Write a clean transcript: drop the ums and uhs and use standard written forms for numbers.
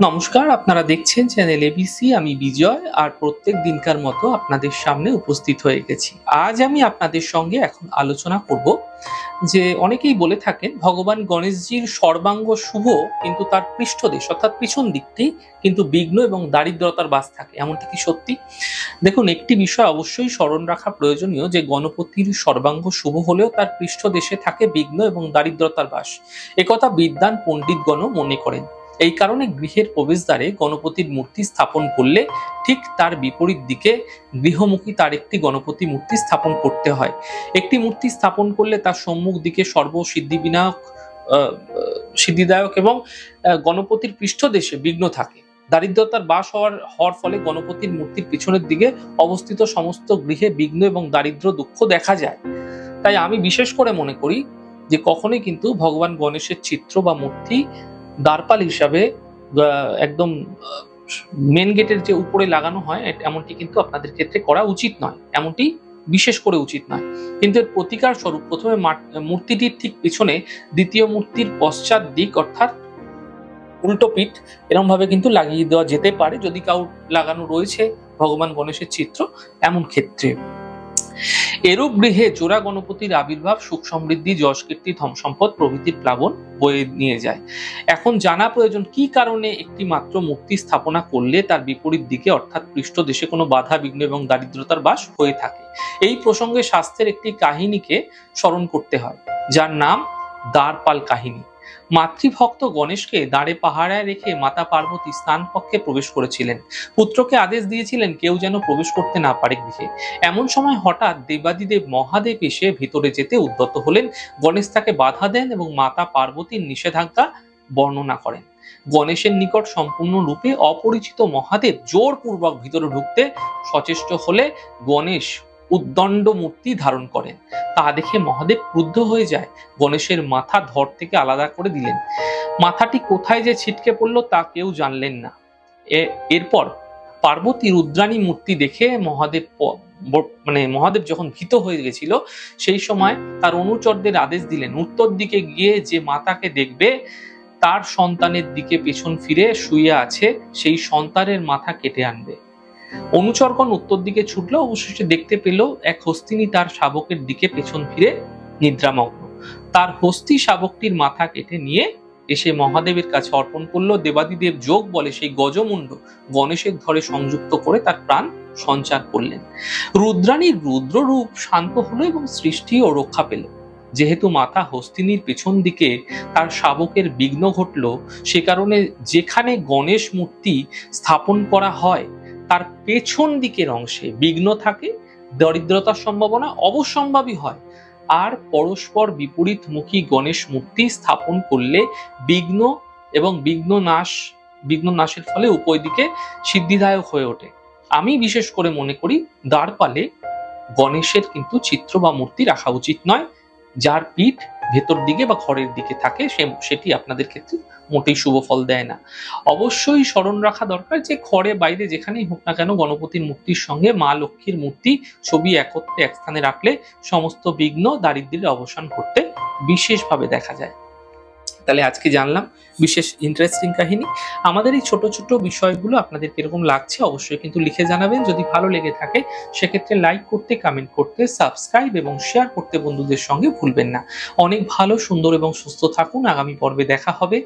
নমস্কার, আপনারা দেখছেন চ্যানেল এবিসি। আমি বিজয়, আর প্রত্যেক দিনকার মতো আপনাদের সামনে উপস্থিত হয়ে গেছি। আজ আমি আপনাদের সঙ্গে এখন আলোচনা করব যে অনেকেই বলে থাকেন ভগবান গণেশজির সর্বাঙ্গ শুভ, কিন্তু তার পৃষ্ঠদেশ অর্থাৎ পিছন দিকটি কিন্তু বিঘ্ন এবং দারিদ্রতার বাস থাকে। এমনটা কি সত্যি? দেখুন, একটি বিষয় অবশ্যই স্মরণ রাখা প্রয়োজনীয় যে গণপতির সর্বাঙ্গ শুভ হলেও তার পৃষ্ঠদেশে থাকে বিঘ্ন এবং দারিদ্রতার বাস। একথা বিদ্বান পণ্ডিতগণও মনে করেন। এই কারণে গৃহের প্রবেশদ্বারে গণপতির মূর্তি স্থাপন করলে ঠিক তার বিপরীত দিকে গৃহমুখী তার একটি গণপতি মূর্তি স্থাপন করতে হয়। একটি মূর্তি স্থাপন করলে তার সম্মুখ দিকে সিদ্ধিদায়ক এবং গণপতির পৃষ্ঠদেশে বিঘ্ন থাকে। দারিদ্রতার বাস হওয়ার ফলে গণপতির মূর্তির পিছনের দিকে অবস্থিত সমস্ত গৃহে বিঘ্ন এবং দারিদ্র দুঃখ দেখা যায়। তাই আমি বিশেষ করে মনে করি যে কখনোই কিন্তু ভগবান গণেশের চিত্র বা মূর্তি দ্বারপাল হিসাবে একদম মেন গেটের যে উপরে লাগানো হয় এমনটি কিন্তু আপনাদের ক্ষেত্রে করা উচিত নয়, এমনটি বিশেষ করে উচিত নয়। কিন্তু এর প্রতিকার স্বরূপ প্রথমে মূর্তিটির ঠিক পিছনে দ্বিতীয় মূর্তির পশ্চাৎ দিক অর্থাৎ উল্টো পিঠ এরকম ভাবে কিন্তু লাগিয়ে দেওয়া যেতে পারে, যদি কাউ লাগানো রয়েছে ভগবান গণেশের চিত্র এমন ক্ষেত্রে। এরূপ গৃহে জোড়া গণপতির আবির্ভাব সুখ সমৃদ্ধি, যশ কীর্তি, ধন সম্পদ প্রভৃতির প্লাবন বয়ে নিয়ে যায়। এখন জানা প্রয়োজন কি কারণে একটি মাত্র মূর্তি স্থাপনা করলে তার বিপরীত দিকে অর্থাৎ পৃষ্ঠদেশে কোনো বাধা বিঘ্ন এবং দারিদ্রতার বাস হয়ে থাকে। এই প্রসঙ্গে শাস্ত্রের একটি কাহিনীকে স্মরণ করতে হয়, যার নাম দ্বারপাল কাহিনী। মাতৃভক্ত গণেশকে দাঁড়ে পাহারায় রেখে মাতা পার্বতী স্নান কক্ষে প্রবেশ করেছিলেন। পুত্রকে আদেশ দিয়েছিলেন কেউ যেন প্রবেশ করতে না পারে গৃহে। এমন সময় হঠাৎ দেবাদিদেব মহাদেব এসে ভিতরে যেতে উদ্যত হলেন। গণেশ তাকে বাধা দেন এবং মাতা পার্বতীর নিষেধাজ্ঞা বর্ণনা করেন। গণেশের নিকট সম্পূর্ণরূপে অপরিচিত মহাদেব জোরপূর্বক ভিতরে ঢুকতে সচেষ্ট হলে গণেশ উদ্দণ্ড মূর্তি ধারণ করেন। তা দেখে মহাদেব ক্রুদ্ধ হয়ে যায়, গণেশের মাথা ধর থেকে আলাদা করে দিলেন। মাথাটি কোথায় যে ছিটকে পড়ল তা কেউ জানলেন না। এরপর পার্বতী রুদ্রাণী মূর্তি দেখে মহাদেব যখন ভীত হয়ে গেছিল, সেই সময় তার অনুচরদের আদেশ দিলেন উত্তর দিকে গিয়ে যে মাতাকে দেখবে তার সন্তানের দিকে পেছন ফিরে শুয়ে আছে, সেই সন্তানের মাথা কেটে আনবে। অনুচরগণ উত্তর দিকে ছুটলো, অবশেষে দেখতে পেল এক হস্তিনী তার শাবকের দিকে পেছন ফিরে নিদ্রামগ্ন। তার হস্তি শাবকটির মাথা কেটে নিয়ে এসে মহাদেবের কাছে অর্পণ করলো। দেবাদিদেব যোগ বলে সেই গজমুণ্ড গণেশের ধরে সংযুক্ত করে তার প্রাণ সঞ্চার করলেন। রুদ্রাণীর রুদ্ররূপ শান্ত হলো এবং সৃষ্টিও রক্ষা পেল। যেহেতু মাতা হস্তিনীর পেছন দিকে তার শাবকের বিঘ্ন ঘটল, সে কারণে যেখানে গণেশ মূর্তি স্থাপন করা হয় তার পেছন দিকের অংশে বিঘ্ন থাকে, দরিদ্রতার সম্ভাবনা অবশ্যম্ভাবী হয়। আর পরস্পর বিপরীতমুখী গণেশ মূর্তি স্থাপন করলে বিঘ্ন এবং বিঘ্ন নাশের ফলে উভয় দিকে সিদ্ধিদায়ক হয়ে ওঠে। আমি বিশেষ করে মনে করি দ্বারপালে গণেশের কিন্তু চিত্র বা মূর্তি রাখা উচিত নয়। যার পিঠ ভেতর দিকে বা ঘরের দিকে থাকে সেটি আপনাদের ক্ষেত্রে মোটেই শুভ ফল দেয় না। অবশ্যই স্মরণ রাখা দরকার যে ঘরে বাইরে যেখানেই হোক না কেন গণপতির মূর্তির সঙ্গে মা লক্ষ্মীর মূর্তি ছবি একত্রে এক স্থানে রাখলে সমস্ত বিঘ্ন দারিদ্র্যের অবসান করতে বিশেষভাবে দেখা যায়। তাহলে আজকে জানলাম বিশেষ ইন্টারেস্টিং কাহিনী। আমাদের এই ছোট ছোট বিষয়গুলো আপনাদের কিরকম লাগছে অবশ্যই কিন্তু লিখে জানাবেন। যদি ভালো লেগে থাকে সেক্ষেত্রে লাইক করতে, কমেন্ট করতে, সাবস্ক্রাইব এবং শেয়ার করতে বন্ধুদের সঙ্গে ভুলবেন না। অনেক ভালো, সুন্দর এবং সুস্থ থাকুন। আগামী পর্বে দেখা হবে।